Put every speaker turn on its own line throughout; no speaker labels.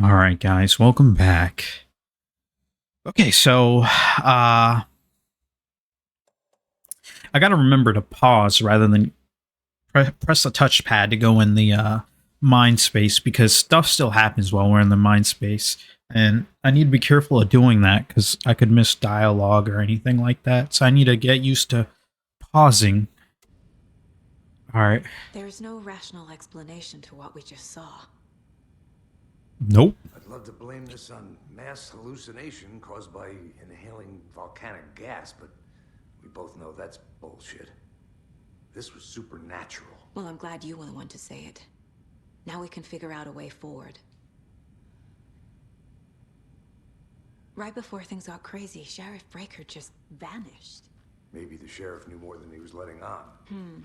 All right, guys, welcome back. Okay, so I got to remember to pause rather than press the touchpad to go in the mind space because stuff still happens while we're in the mind space, and I need to be careful of doing that because I could miss dialogue or anything like that. So I need to get used to pausing. All right.
There's no rational explanation to what we just saw.
Nope.
I'd love to blame this on mass hallucination caused by inhaling volcanic gas, but we both know that's bullshit. This was supernatural.
Well, I'm glad you were the one to say it. Now we can figure out a way forward. Right before things got crazy, Sheriff Breaker just vanished.
Maybe the sheriff knew more than he was letting on.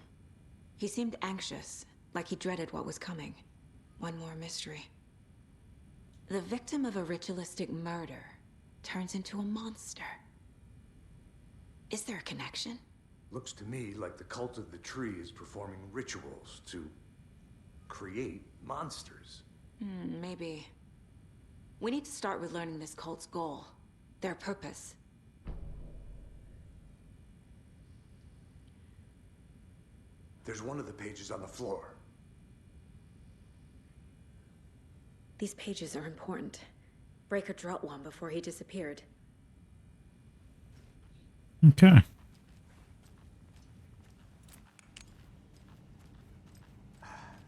He seemed anxious, like he dreaded what was coming. One more mystery. The victim of a ritualistic murder turns into a monster. Is there a connection?
Looks to me like the cult of the tree is performing rituals to create monsters.
Maybe. We need to start with learning this cult's goal. Their purpose.
There's one of the pages on the floor.
These pages are important. Breaker dropped one before he disappeared.
Okay.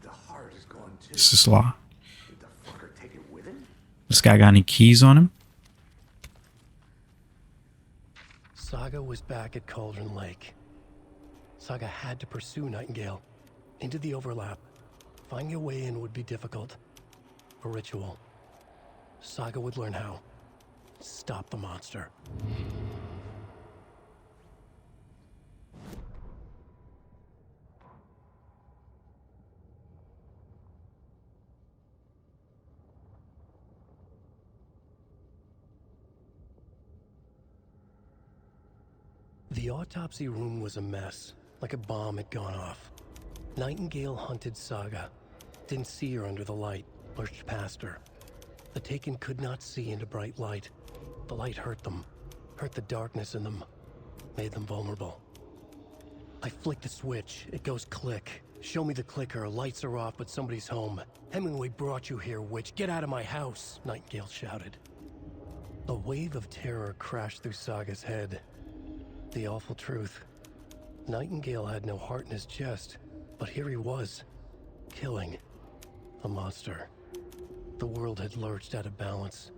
The heart is gone too.
This is law.
Did the fucker take it with him?
This guy got any keys on him?
Saga was back at Cauldron Lake. Saga had to pursue Nightingale into the overlap. Finding a way in would be difficult. A ritual. Saga would learn how. Stop the monster. The autopsy room was a mess, like a bomb had gone off. Nightingale hunted Saga. Didn't see her under the light, pushed past her. The Taken could not see into bright light. The light hurt them, hurt the darkness in them, made them vulnerable. I flick the switch, it goes click. Show me the clicker, lights are off but somebody's home. Hemingway brought you here, witch, get out of my house, Nightingale shouted. A wave of terror crashed through Saga's head. The awful truth. Nightingale had no heart in his chest, but here he was, killing a monster. The world had lurched out of balance.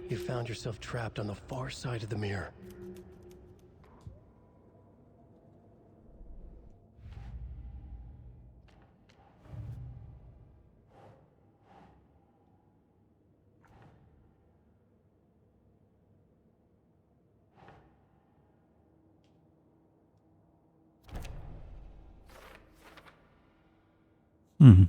You found yourself trapped on the far side of the mirror.
Hmm.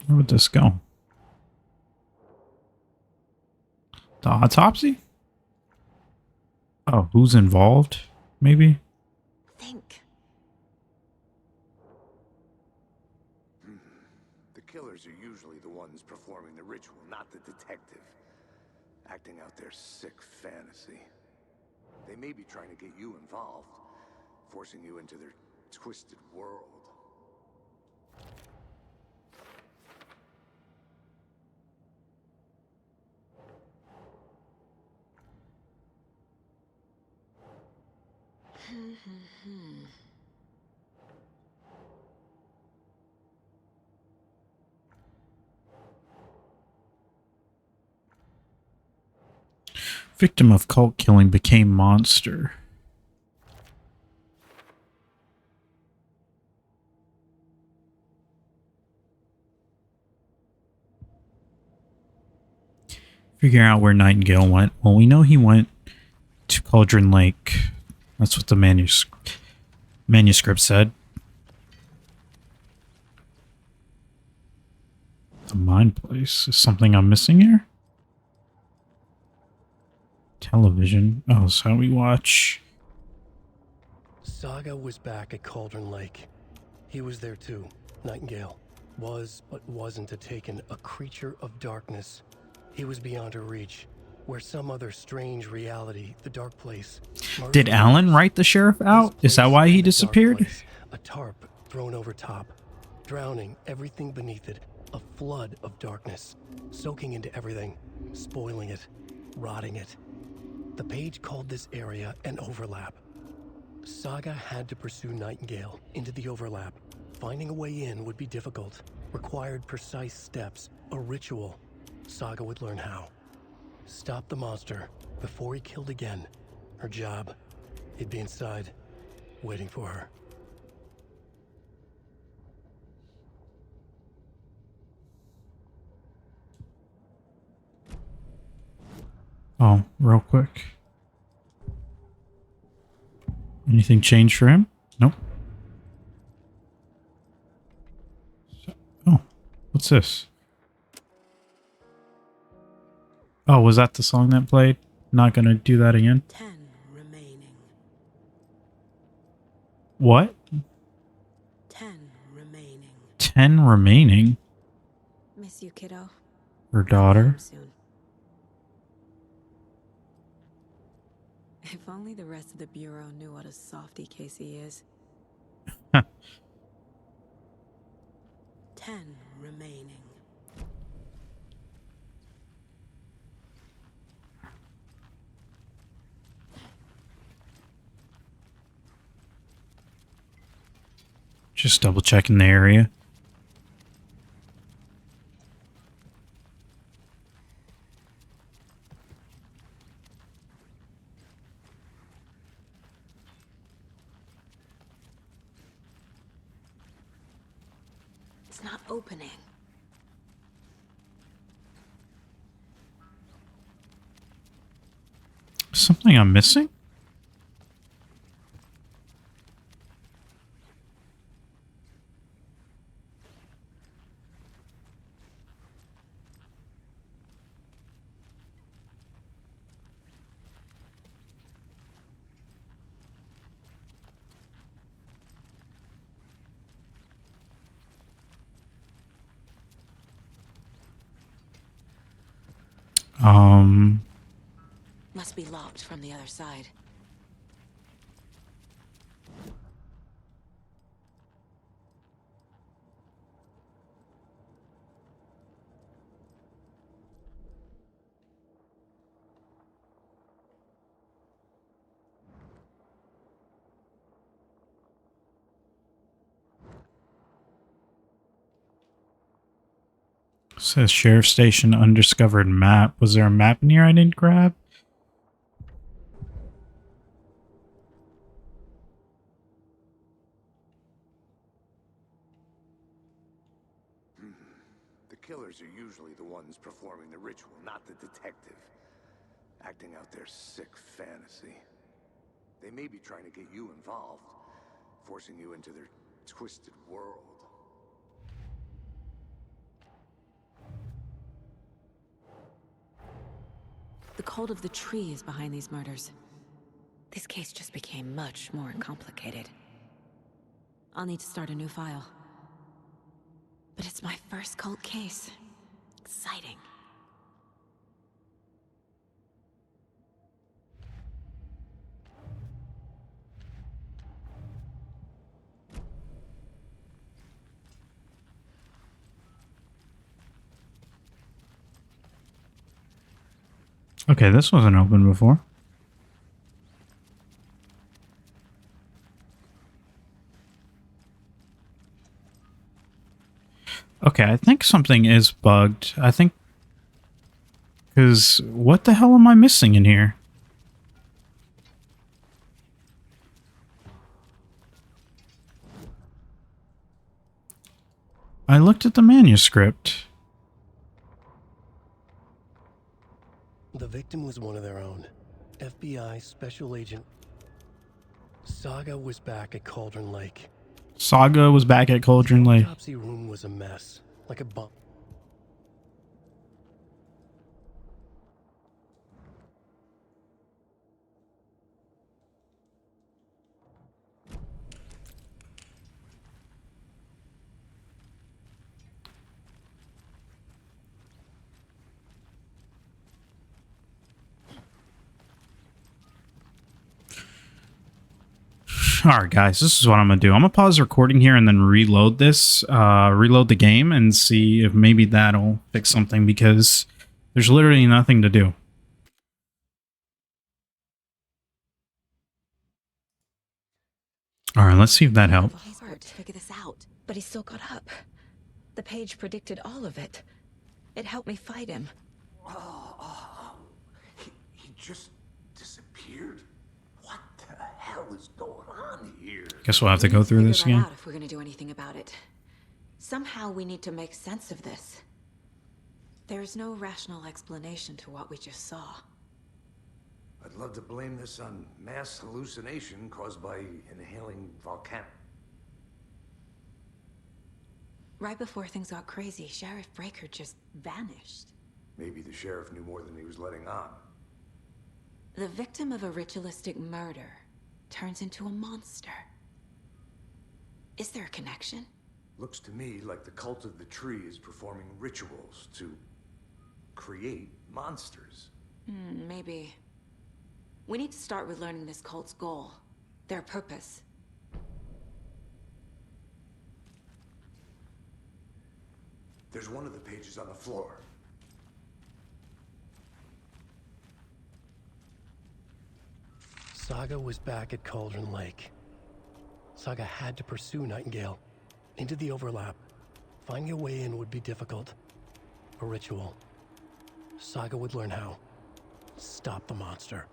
Where would this go? The autopsy? Oh, who's involved? Maybe?
Think.
The killers are usually the ones performing the ritual, not the detective. Acting out their sick fantasy. They may be trying to get you involved, forcing you into their twisted world.
Victim of cult killing became monster. Figure out where Nightingale went. Well, we know he went to Cauldron Lake. That's what the manuscript said. The mind place. Is something I'm missing here? Television. Oh, so we watch.
Saga was back at Cauldron Lake. He was there too. Nightingale was, but wasn't a taken, a creature of darkness. He was beyond her reach, where some other strange reality, the dark place.
Did Alan write the sheriff out? Is that why he disappeared?
A tarp thrown over top, drowning everything beneath it. A flood of darkness, soaking into everything, spoiling it, rotting it. The page called this area an overlap. Saga had to pursue Nightingale into the overlap. Finding a way in would be difficult, required precise steps, a ritual. Saga would learn how. Stop the monster before he killed again. Her job. He'd be inside, waiting for her.
Oh, real quick. Anything changed for him? Nope. Oh, what's this? Oh, was that the song that played? Not gonna do that again.
10 remaining.
What?
10 remaining.
10 remaining?
Miss you, kiddo.
Her daughter.
Soon. If only the rest of the Bureau knew what a softy Casey is.
10 remaining.
Just double checking the area.
It's not opening.
Something I'm missing?
Must be locked from the other side.
Says Sheriff Station undiscovered map. Was there a map in here I didn't grab?
The killers are usually the ones performing the ritual, not the detective. Acting out their sick fantasy. They may be trying to get you involved, forcing you into their twisted world.
The cult of the tree is behind these murders. This case just became much more complicated. I'll need to start a new file. But it's my first cult case. Exciting.
Okay, this wasn't open before. Okay, I think something is bugged. I think... Because what the hell am I missing in here? I looked at the manuscript.
The victim was one of their own. FBI Special Agent Saga was back at Cauldron Lake.
Saga was back at Cauldron
The
Lake.
autopsy room was a mess, like a bomb.
Alright guys, this is what I'm gonna do. I'm gonna pause the recording here and then reload this, reload the game and see if maybe that'll fix something, because there's literally nothing to do. Alright, let's see if that helps.
He's hard to figure this out, but he still got up. The page predicted all of it. It helped me fight him.
He just disappeared? What the hell is going on here?
Guess we'll have to go through this
Figure that
again.
out if we're gonna do anything about it. Somehow we need to make sense of this. There's no rational explanation to what we just saw.
I'd love to blame this on mass hallucination caused by inhaling volcanic.
Right before things got crazy, Sheriff Breaker just vanished.
Maybe the sheriff knew more than he was letting on.
The victim of a ritualistic murder turns into a monster. Is there a connection?
Looks to me like the cult of the tree is performing rituals to create monsters.
Maybe. We need to start with learning this cult's goal, their purpose.
There's one of the pages on the floor.
Saga was back at Cauldron Lake. Saga had to pursue Nightingale into the overlap. Finding a way in would be difficult. A ritual. Saga would learn how. Stop the monster.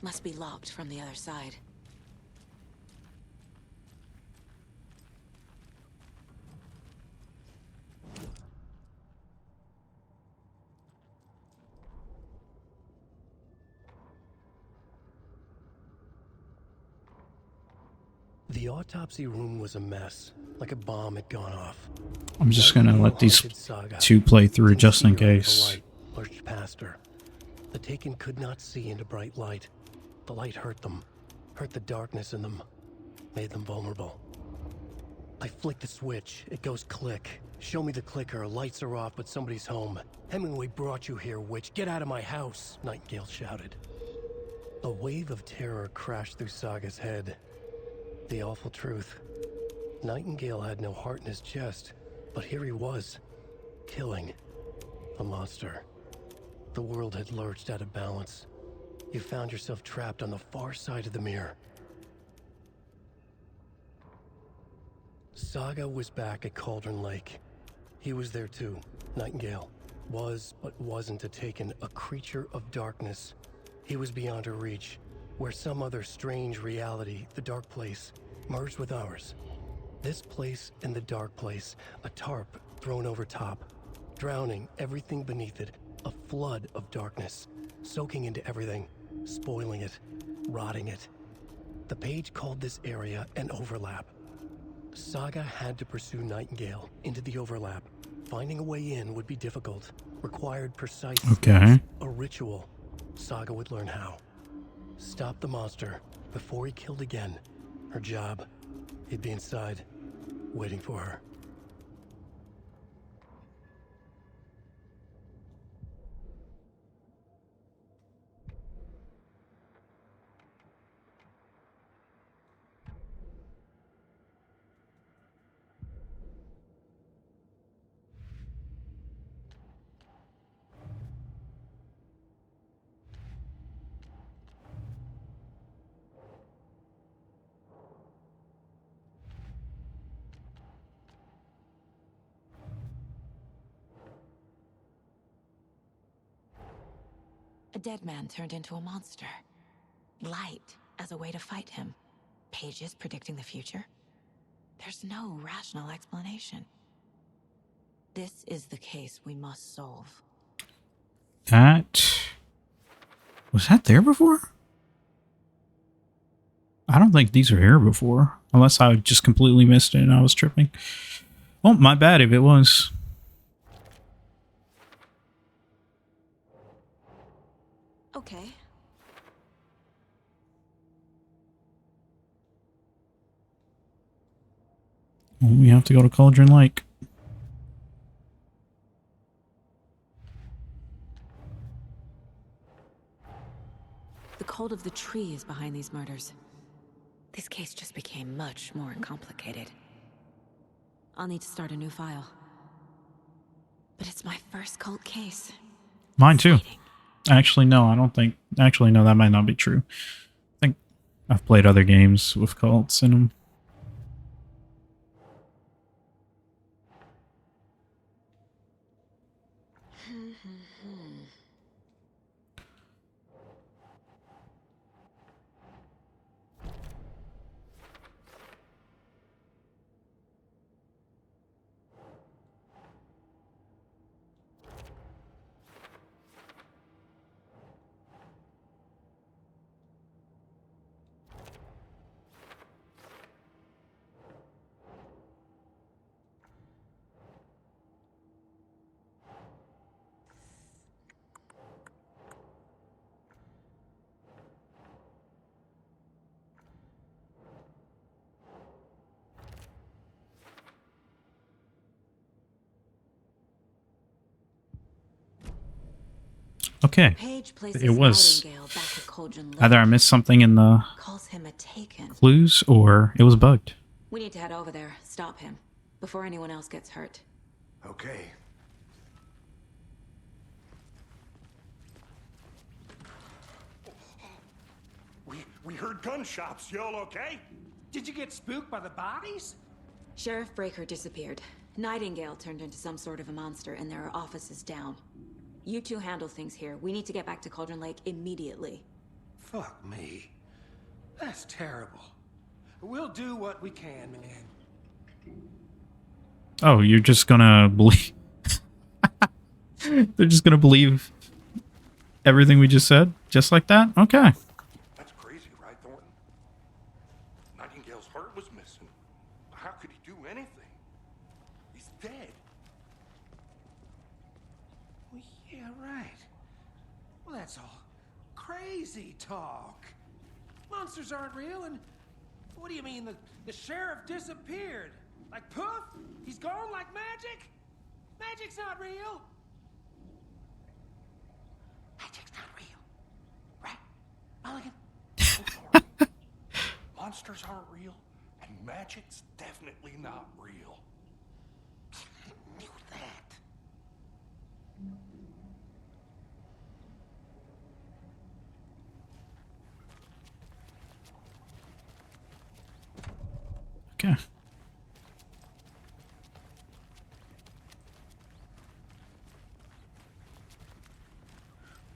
Must be locked from the other side.
The autopsy room was a mess, like a bomb had gone off.
I'm just gonna let these
Saga
two play through
didn't
just
see
in
her under the
case.
light, lurched past her. The Taken could not see into bright light. The light hurt them, hurt the darkness in them, made them vulnerable. I flick the switch, it goes click. Show me the clicker, lights are off, but somebody's home. Hemingway brought you here, witch. Get out of my house, Nightingale shouted. A wave of terror crashed through Saga's head. The awful truth. Nightingale had no heart in his chest, but here he was, killing a monster. The world had lurched out of balance. You found yourself trapped on the far side of the mirror. Saga was back at Cauldron Lake. He was there too. Nightingale was, but wasn't a Taken, a creature of darkness. He was beyond her reach, where some other strange reality, the dark place, merged with ours. This place and the dark place, a tarp thrown over top, drowning everything beneath it, a flood of darkness, soaking into everything, spoiling it, rotting it. The page called this area an overlap. Saga had to pursue Nightingale into the overlap. Finding a way in would be difficult, required precise
Okay.
a ritual. Saga would learn how. Stop the monster before he killed again. Her job. He'd be inside, waiting for her.
A dead man turned into a monster. Light as a way to fight him. Pages predicting the future. There's no rational explanation. This is the case we must solve.
That... Was that there before? I don't think these were here before. Unless I just completely missed it and I was tripping. Oh, my bad if it was. We have to go to Cauldron Lake.
The cult of the tree is behind these murders. This case just became much more complicated. I'll need to start a new file. But it's my first cult case.
Mine too.
Exciting.
Actually, no, I don't think... Actually, no, that might not be true. I think I've played other games with cults in them. Okay.
Page places
It was
Nightingale back at Cauldron Lake.
either I missed something in the
Calls him a taken.
clues or it was bugged.
We need to head over there, stop him, before anyone else gets hurt.
Okay.
We heard gunshots. Y'all okay?
Did you get spooked by the bodies?
Sheriff Breaker disappeared. Nightingale turned into some sort of a monster, and there are offices down. You two handle things here. We need to get back to Cauldron Lake immediately.
Fuck me. That's terrible. We'll do what we can, man.
Oh, you're just gonna believe... They're just gonna believe everything we just said? Just like that? Okay.
That's crazy, right, Thornton? Nightingale's heart was missing. How could he do anything? He's dead.
Well, yeah, right. Well, that's all crazy talk. Monsters aren't real, and what do you mean the sheriff disappeared? Like poof? He's gone like magic? Magic's not real. Magic's not real. Right, Mulligan?
Oh, Thornton. Monsters aren't real, and magic's definitely not real.
I knew that.
Okay.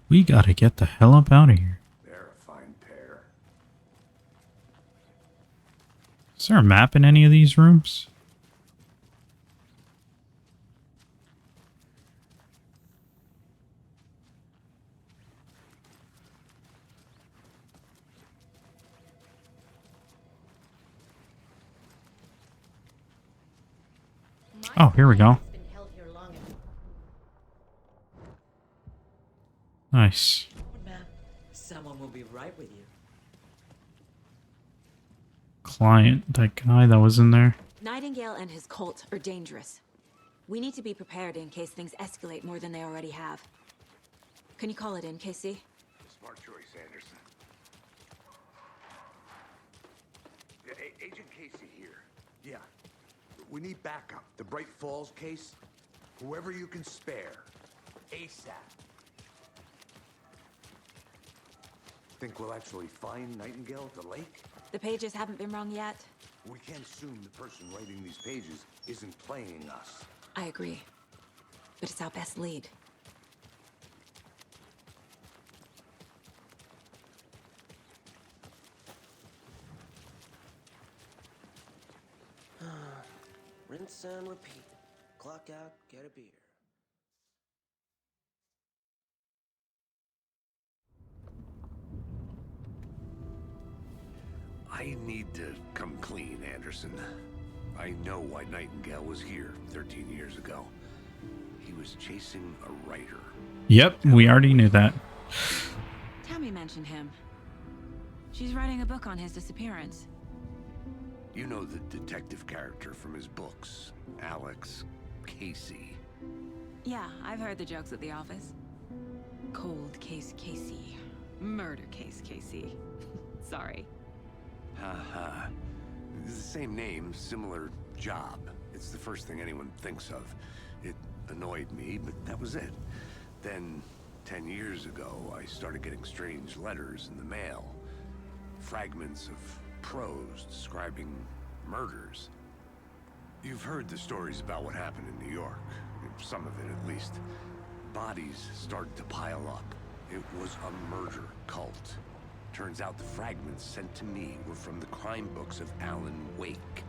We gotta get the hell up out of here.
They're a fine pair.
Is there a map in any of these rooms? Oh, here we go. Nice.
Ma'am, someone will be right with you.
Client, that guy that was in there.
Nightingale and his cult are dangerous. We need to be prepared in case things escalate more than they already have. Can you call it in, KC?
Smart choice, Anderson. Yeah, Agent Casey here. Yeah. We need backup. The Bright Falls case. Whoever you can spare. ASAP. Think we'll actually find Nightingale at the lake?
The pages haven't been wrong yet.
We can't assume the person writing these pages isn't playing us.
I agree. But it's our best lead.
Rinse and repeat. Clock out, get a beer.
I need to come clean, Anderson. I know why Nightingale was here 13 years ago. He was chasing a writer.
Yep, we already knew that.
Tammy mentioned him. She's writing a book on his disappearance.
You know the detective character from his books, Alex Casey.
Yeah, I've heard the jokes at the office. Cold case Casey. Murder case Casey. Sorry.
Haha. It's the same name, similar job. It's the first thing anyone thinks of. It annoyed me, but that was it. Then, 10 years ago, I started getting strange letters in the mail. Fragments of prose describing murders. You've heard the stories about what happened in New York. Some of it, at least. Bodies started to pile up. It was a murder cult. Turns out the fragments sent to me were from the crime books of Alan Wake.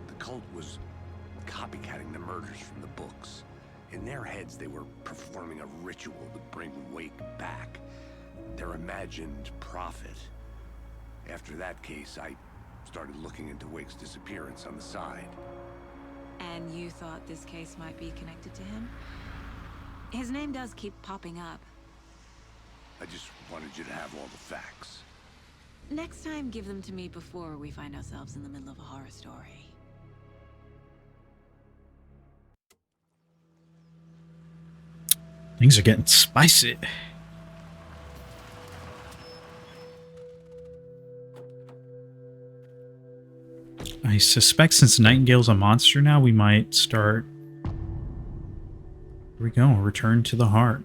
The cult was copycatting the murders from the books. In their heads, they were performing a ritual to bring Wake back. Their imagined prophet. After that case, I started looking into Wake's disappearance on the side.
And you thought this case might be connected to him? His name does keep popping up.
I just wanted you to have all the facts.
Next time, give them to me before we find ourselves in the middle of a horror story.
Things are getting spicy. I suspect since Nightingale's a monster now, we might start... Here we go, Return to the Heart.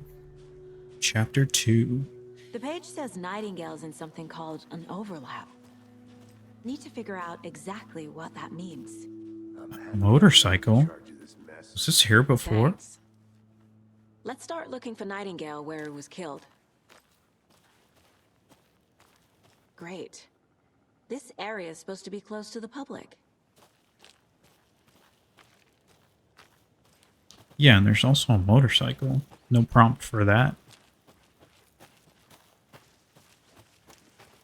Chapter 2.
The page says Nightingale's in something called an overlap. Need to figure out exactly what that means.
Motorcycle? Was this here before?
Thanks. Let's start looking for Nightingale where he was killed. Great. This area is supposed to be close to the public.
Yeah, and there's also a motorcycle. No prompt for that.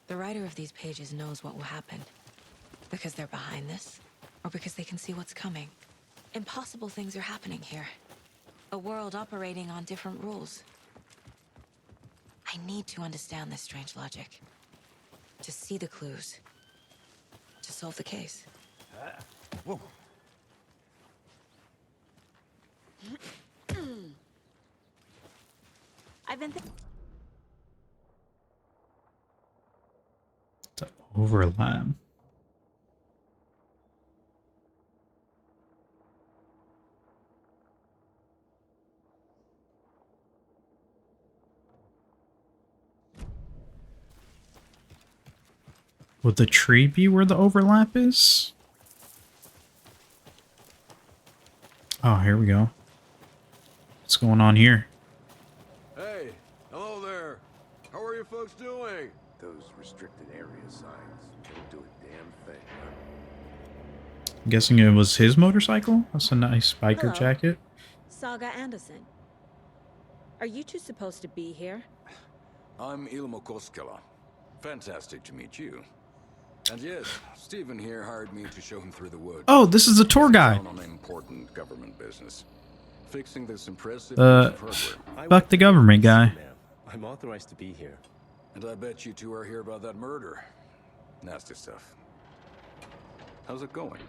The writer of these pages knows what will happen. Because they're behind this, or because they can see what's coming. Impossible things are happening here. A world operating on different rules. I need to understand this strange logic. To see the clues. To solve the case.
Whoa.
I've been
The overlap. Would the tree be where the overlap is? Oh, here we go. What's going on here?
Hey, hello there. How are you folks doing?
Those restricted area signs don't do a damn thing.
I'm guessing it was his motorcycle? That's a nice biker
Hello.
jacket.
Saga Anderson. Are you two supposed to be here?
I'm Ilmo Koskela. Fantastic to meet you. And yes, Stephen here hired me to show him through the woods.
Oh, this is the tour guide.
On an important government business. Fixing this impressive piece
Uh,
of hardware.
Fuck the government guy.
I'm authorized to be here.
And I bet you two are here about that murder. Nasty stuff. How's it going?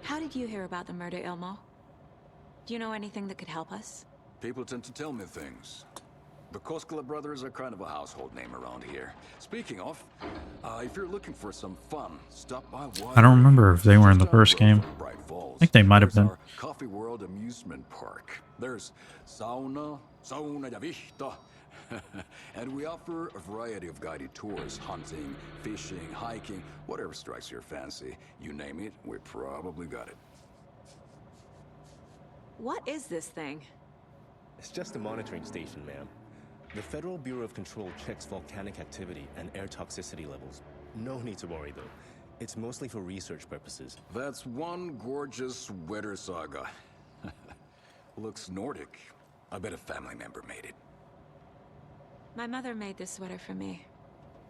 How did you hear about the murder, Ilmo? Do you know anything that could help us?
People tend to tell me things. The Koskela brothers are kind of a household name around here. Speaking of, if you're looking for some fun, stop by
I don't remember if they were in the first game. I think they might have been.
Coffee World Amusement Park. There's sauna ja vihta. And we offer a variety of guided tours, hunting, fishing, hiking, whatever strikes your fancy. You name it, we probably got it.
What is this thing?
It's just a monitoring station, ma'am. The Federal Bureau of Control checks volcanic activity and air toxicity levels. No need to worry, though. It's mostly for research purposes.
That's one gorgeous sweater, Saga. Looks Nordic. I bet a family member made it.
My mother made this sweater for me.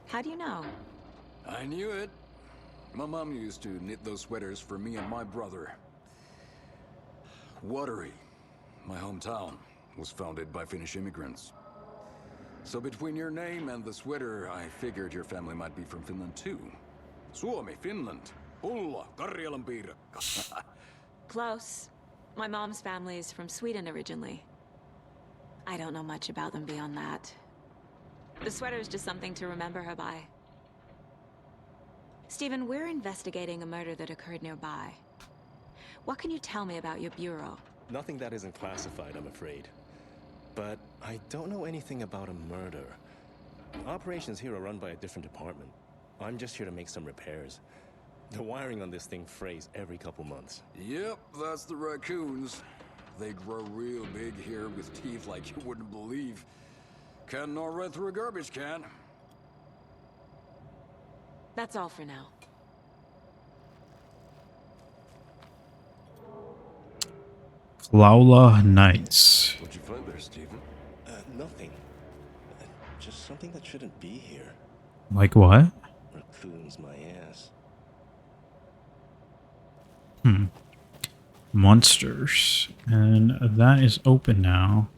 How do you know?
I knew it. My mom used to knit those sweaters for me and my brother. Watery, my hometown, was founded by Finnish immigrants. So between your name and the sweater, I figured your family might be from Finland too. Suomi, Finland. Pulla, Karjalan piirakka.
Close. My mom's family is from Sweden originally. I don't know much about them beyond that. The sweater is just something to remember her by. Stephen, we're investigating a murder that occurred nearby. What can you tell me about your bureau?
Nothing that isn't classified, I'm afraid. But I don't know anything about a murder. Operations here are run by a different department. I'm just here to make some repairs. The wiring on this thing frays every couple months.
Yep, that's the raccoons. They grow real big here with teeth like you wouldn't believe. Can gnaw right through a garbage can.
That's all for now.
Laula Nights.
What'd you find there, Stephen? Nothing. Just something that shouldn't be here.
Like what?
Raccoons, my ass.
Monsters. And that is open now.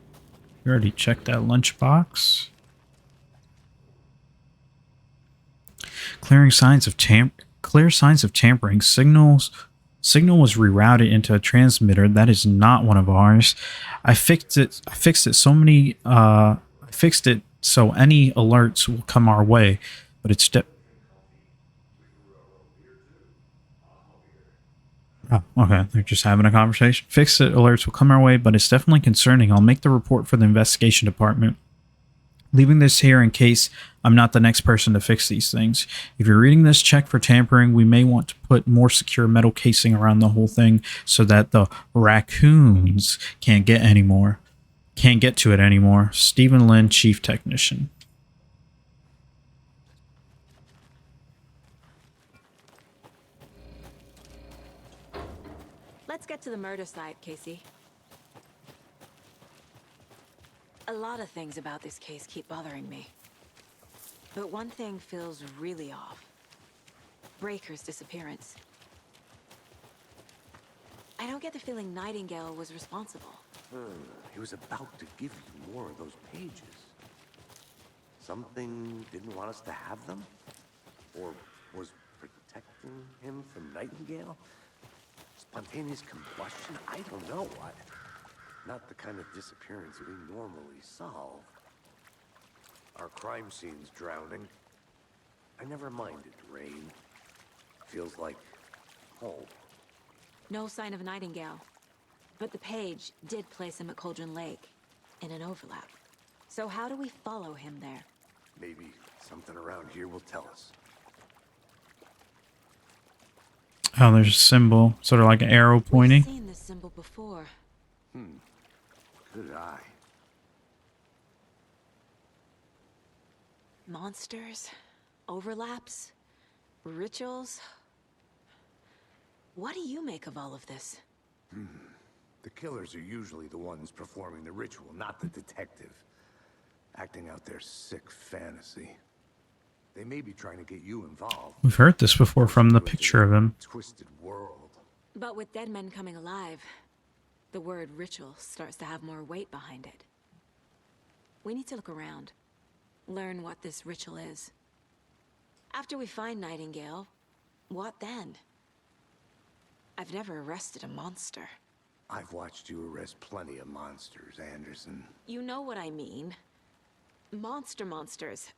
You already checked that lunchbox. Clear signs of tampering. Signal was rerouted into a transmitter. That is not one of ours. I fixed it so any alerts will come our way, but it's oh, okay. They're just having a conversation. Fixed it, alerts will come our way, but it's definitely concerning. I'll make the report for the investigation department. Leaving this here in case I'm not the next person to fix these things. If you're reading this, check for tampering. We may want to put more secure metal casing around the whole thing so that the raccoons can't get to it anymore. Stephen Lynn, Chief Technician.
Let's get to the murder site, Casey. A lot of things about this case keep bothering me. But one thing feels really off. Breaker's disappearance. I don't get the feeling Nightingale was responsible.
He was about to give you more of those pages. Something didn't want us to have them? Or was protecting him from Nightingale? Spontaneous combustion? I don't know. Not the kind of disappearance we normally solve. Our crime scene's drowning. I never minded rain. Feels like home.
No sign of Nightingale. But the page did place him at Cauldron Lake, in an overlap. So how do we follow him there?
Maybe something around here will tell us.
Oh, there's a symbol, sort of like an arrow pointing.
We've seen this symbol before.
Good eye.
Monsters, overlaps, rituals. What do you make of all of this?
The killers are usually the ones performing the ritual, not the detective. Acting out their sick fantasy. They may be trying to get you involved.
We've heard this before from the picture of him.
Twisted world.
But with dead men coming alive, the word ritual starts to have more weight behind it. We need to look around. Learn what this ritual is. After we find Nightingale, what then? I've never arrested a monster.
I've watched you arrest plenty of monsters, Anderson.
You know what I mean. Monsters.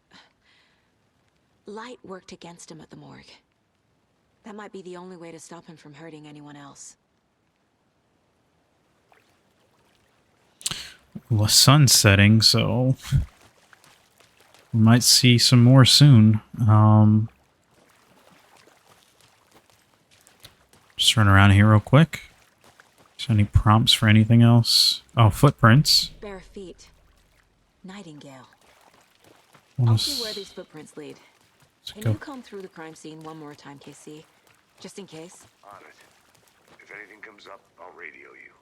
Light worked against him at the morgue. That might be the only way to stop him from hurting anyone else.
Well, the sun's setting, so we might see some more soon. Just run around here real quick. Is there any prompts for anything else? Oh, footprints.
Bare feet. Nightingale.
Well,
I'll see where these footprints lead. Can
go.
you come through the crime scene one more time, KC? Just in case?
On it. If anything comes up, I'll radio you.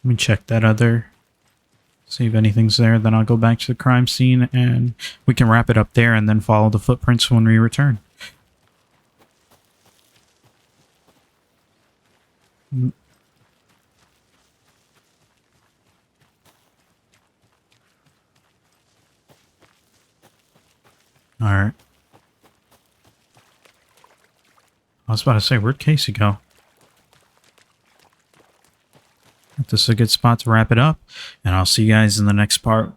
Let me check that other See if anything's there, then I'll go back to the crime scene and we can wrap it up there and then follow the footprints when we return. Alright. I was about to say, where'd Casey go? This is a good spot to wrap it up, and I'll see you guys in the next part